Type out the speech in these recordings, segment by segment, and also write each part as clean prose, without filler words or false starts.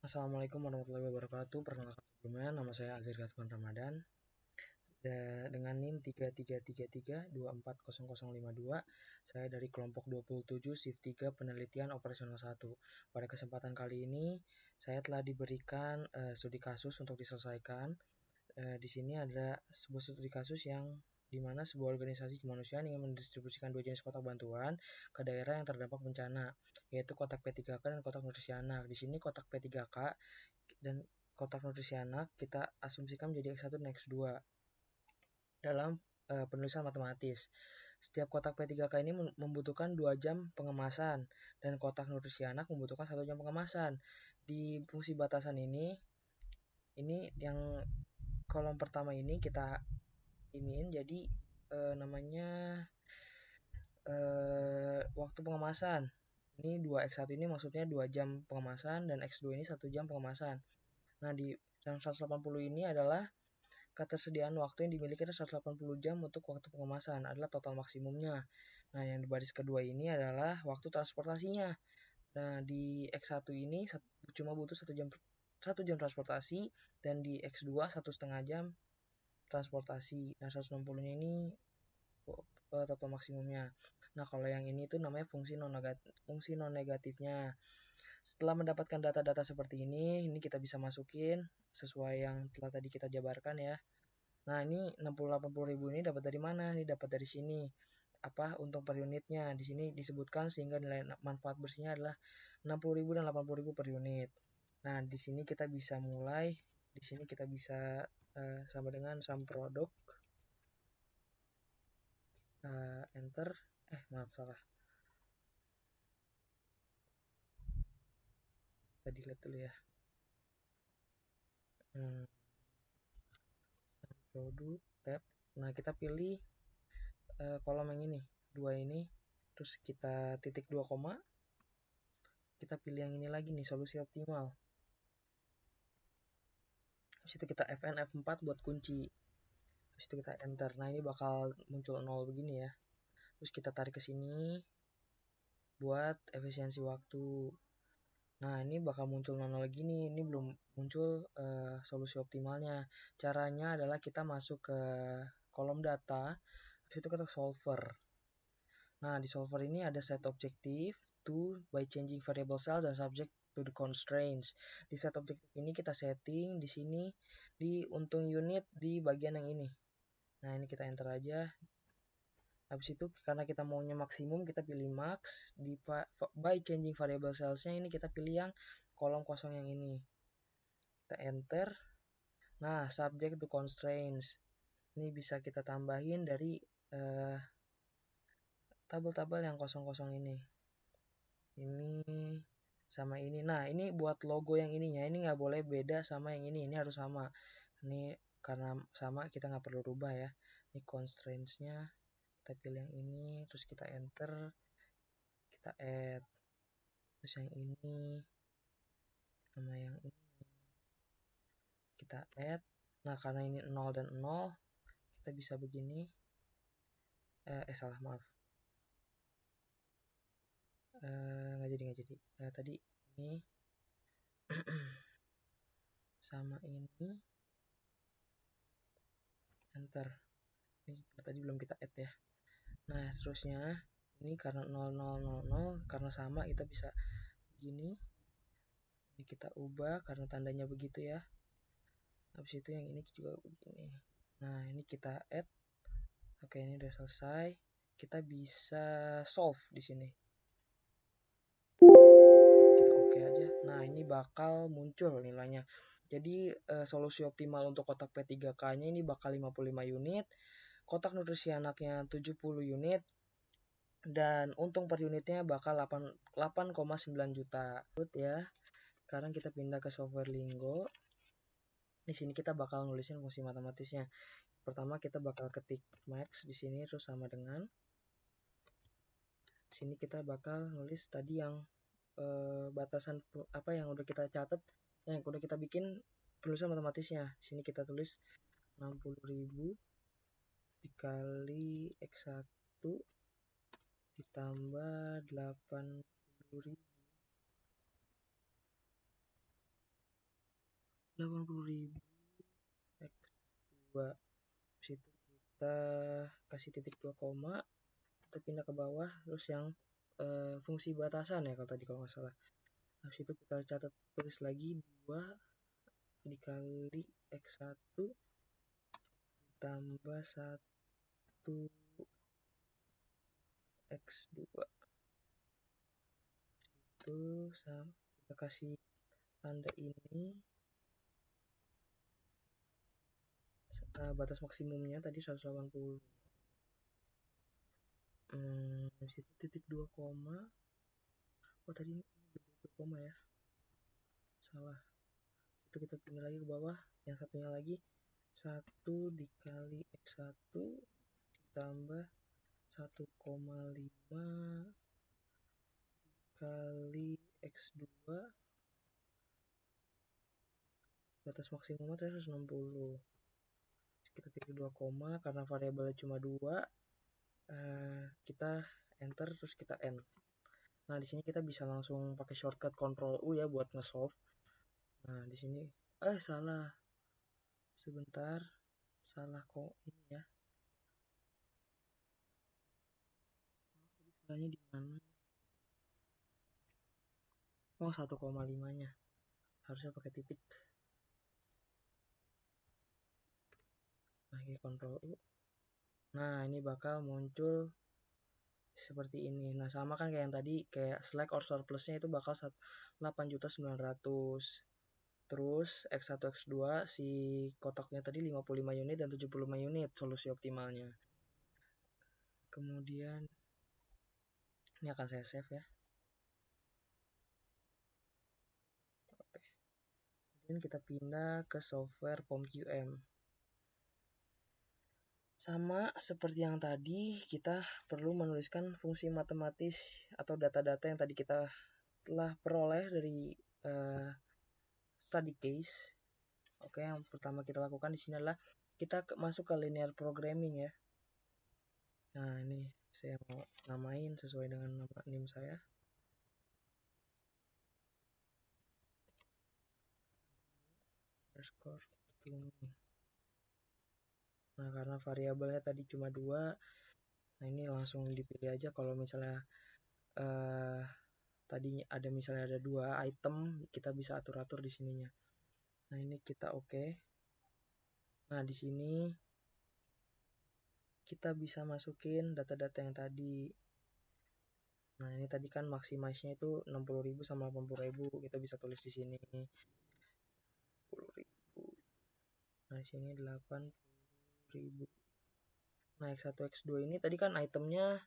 Assalamualaikum warahmatullahi wabarakatuh. Perkenalkan sebelumnya, nama saya Azir Gatman Ramadan. Dengan NIM 3333240052. Saya dari kelompok 27 Shift 3 Penelitian Operasional 1. Pada kesempatan kali ini, saya telah diberikan studi kasus untuk diselesaikan. Di sini ada sebuah studi kasus yang di mana sebuah organisasi kemanusiaan ingin mendistribusikan 2 jenis kotak bantuan ke daerah yang terdampak bencana, yaitu kotak P3K dan kotak nutrisi anak. Di sini kotak P3K dan kotak nutrisi anak kita asumsikan menjadi X1 dan X2 dalam penulisan matematis. Setiap kotak P3K ini membutuhkan 2 jam pengemasan dan kotak nutrisi anak membutuhkan 1 jam pengemasan. Di fungsi batasan ini yang kolom pertama ini kita iniin jadi namanya waktu pengemasan. Ini 2X1 ini maksudnya 2 jam pengemasan dan X2 ini 1 jam pengemasan. Nah, di yang 180 ini adalah ketersediaan waktu yang dimiliki 180 jam untuk waktu pengemasan adalah total maksimumnya. Nah, yang di baris kedua ini adalah waktu transportasinya. Nah, di X1 ini cuma butuh 1 jam transportasi dan di X2 1,5 jam transportasi. Nah, 160-nya ini total maksimumnya. Nah, kalau yang ini tuh namanya fungsi non negatifnya. Setelah mendapatkan data-data seperti ini kita bisa masukin sesuai yang telah tadi kita jabarkan ya. Nah, ini 60-80 ribu ini dapat dari mana? Ini dapat dari sini. Untung per unitnya. Di sini disebutkan sehingga nilai manfaat bersihnya adalah 60.000 dan 80.000 per unit. Nah, di sini kita bisa mulai. Di sini kita bisa sama dengan sum produk. Enter. Maaf salah. Kita delete dulu ya. Sum produk tab. Nah, kita pilih kolom yang ini, 2 ini. Terus kita titik 2 koma. Kita pilih yang ini lagi nih, solusi optimal. Habis itu kita Fn F4 buat kunci. Habis itu kita enter. Nah, ini bakal muncul 0 begini ya. Terus kita tarik ke sini buat efisiensi waktu. Nah, ini bakal muncul 0 lagi nih. Ini belum muncul solusi optimalnya. Caranya adalah kita masuk ke kolom data. Habis itu kita solver. Nah, di solver ini ada set objective to by changing variable cells dan subject to the constraints. Di set objective ini kita setting di sini di untung unit di bagian yang ini. Nah, ini kita enter aja. Habis itu karena kita maunya maksimum kita pilih max. By changing variable cells-nya ini kita pilih yang kolom kosong yang ini. Kita enter. Nah, subject to constraints. Ini bisa kita tambahin dari tabel-tabel yang kosong-kosong ini. Ini sama ini. Nah, ini buat logo yang ininya. Ini nggak boleh beda sama yang ini. Ini harus sama. Ini karena sama kita nggak perlu rubah ya. Ini constraints-nya. Kita pilih yang ini. Terus kita enter. Kita add. Terus yang ini. Sama yang ini. Kita add. Nah, karena ini 0 dan 0. Kita bisa begini. Salah maaf. Nggak jadi. Tadi ini sama ini enter. Ini tadi belum kita add ya. Nah, seterusnya ini karena 0000 karena sama kita bisa begini. Ini kita ubah karena tandanya begitu ya. Habis itu yang ini juga begini. Nah, ini kita add. Oke, ini udah selesai. Kita bisa solve di sini. Kita oke aja. Nah, ini bakal muncul nilainya. Jadi solusi optimal untuk kotak P3K-nya ini bakal 55 unit. Kotak nutrisi anaknya 70 unit. Dan untung per unitnya bakal 8,9 juta. Ya. Sekarang kita pindah ke software Lingo. Di sini kita bakal nulisin fungsi matematisnya. Pertama kita bakal ketik max di sini terus sama dengan. Di sini kita bakal nulis tadi yang batasan yang udah kita catat, yang udah kita bikin penulisan matematisnya. Di sini kita tulis 60.000 dikali X1 ditambah 80.000 80.000 X2. Situ kita kasih titik 2 koma, kita pindah ke bawah, terus yang fungsi batasan ya kalau nggak salah. Habis itu kita catat tulis lagi 2 dikali X1 tambah 1 X2. Itu kita kasih tanda ini. Batas maksimumnya tadi 180. Situ titik 2 koma. Oh tadi ini 2 koma ya. Salah. Itu kita pindah lagi ke bawah. Yang satunya lagi 1 dikali X1 ditambah 1,5 kali X2. Batas maksimumnya 160. Kita titik 2 koma, karena variabelnya cuma 2, kita enter terus kita end. Nah, di sini kita bisa langsung pakai shortcut Ctrl U ya buat nge-solve. Nah, di sini salah. Sebentar. Salah kok ini ya. Salahnya di mana? Oh, 1,5-nya. Harusnya pakai titik. Nah, ini Ctrl U. Nah, ini bakal muncul seperti ini. Nah, sama kan kayak yang tadi, kayak slack or surplusnya itu bakal 8.900. Terus X1 X2 si kotaknya tadi 55 unit dan 75 unit solusi optimalnya. Kemudian ini akan saya save ya. Oke. Kemudian kita pindah ke software POM-QM. Sama seperti yang tadi, kita perlu menuliskan fungsi matematis atau data-data yang tadi kita telah peroleh dari study case. Oke, yang pertama kita lakukan di sini adalah kita masuk ke linear programming ya. Nah, ini saya mau namain sesuai dengan nama NIM saya. Nah, karena variabelnya tadi cuma 2, nah ini langsung dipilih aja. Kalau misalnya tadi ada misalnya ada 2 item, kita bisa atur-atur di sininya. Nah, ini kita oke. Nah, di sini kita bisa masukin data-data yang tadi. Nah, ini tadi kan maximize-nya itu 60.000 sama 80.000. Kita bisa tulis di sini 10.000. Nah, di sini 80.000. Nah, X1 X2 ini tadi kan itemnya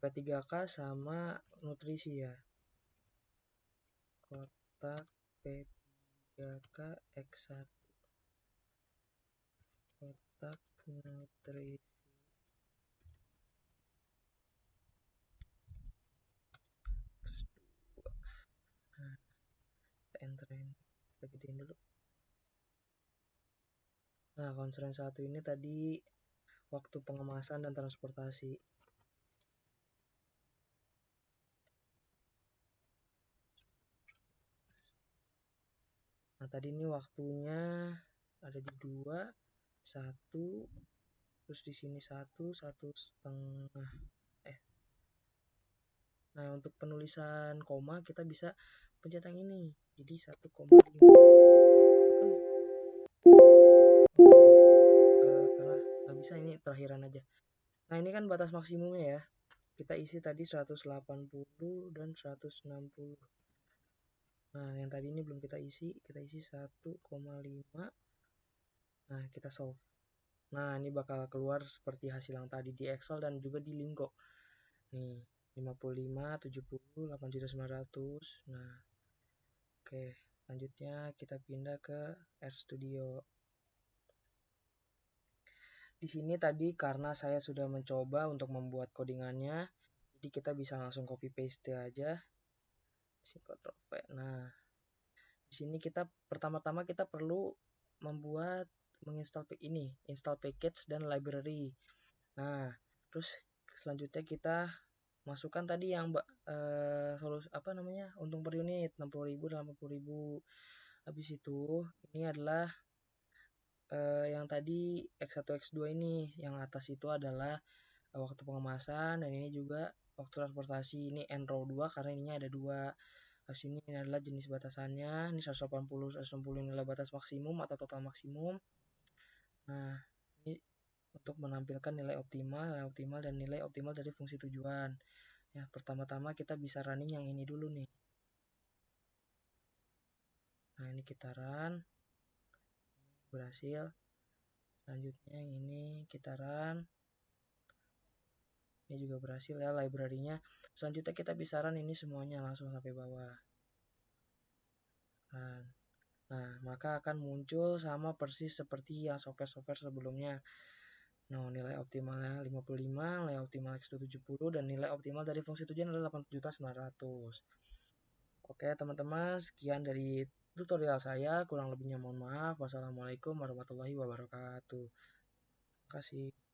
P3K sama nutrisi ya. Kotak P3K X1. Kotak nutrisi. Nah, kita enterin. Kita gedein dulu. Nah, concern 1 ini tadi waktu pengemasan dan transportasi. Nah, tadi ini waktunya ada di 2, 1, terus di sini 1, 1,5. Nah, untuk penulisan koma kita bisa pencet yang ini. Jadi 1,5. Karena nggak bisa, ini terakhiran aja. Nah, ini kan batas maksimumnya ya. Kita isi tadi 180 dan 160. Nah, yang tadi ini belum kita isi 1,5. Nah, kita solve. Nah, ini bakal keluar seperti hasil yang tadi di Excel dan juga di Lingo. Nih, 55, 70, 8.900. Nah, oke. Selanjutnya kita pindah ke RStudio. Di sini tadi karena saya sudah mencoba untuk membuat codingannya, jadi kita bisa langsung copy paste aja. Ctrl V. Nah, di sini kita pertama-tama kita perlu menginstal ini, install package dan library. Nah, terus selanjutnya kita masukkan tadi yang solusi untung per unit 60.000 dan 80.000. Habis itu, ini adalah yang tadi X1, X2 ini. Yang atas itu adalah waktu pengemasan, dan ini juga waktu transportasi. Ini N-row 2 karena ininya ada 2. Habis ini adalah jenis batasannya. Ini 180 nilai batas maksimum atau total maksimum. Nah, ini untuk menampilkan nilai optimal dan nilai optimal dari fungsi tujuan. Ya, pertama-tama kita bisa running yang ini dulu nih. Nah, ini kita run. Berhasil. Selanjutnya yang ini kita run. Ini juga berhasil ya library-nya. Selanjutnya kita bisa run ini semuanya langsung sampai bawah. Nah, maka akan muncul sama persis seperti yang software-software sebelumnya. Nah, nilai optimalnya 55, nilai optimal X2 70, dan nilai optimal dari fungsi tujuan adalah 8.900.000. Oke teman-teman, sekian dari tutorial saya. Kurang lebihnya mohon maaf. Wassalamualaikum warahmatullahi wabarakatuh. Terima kasih.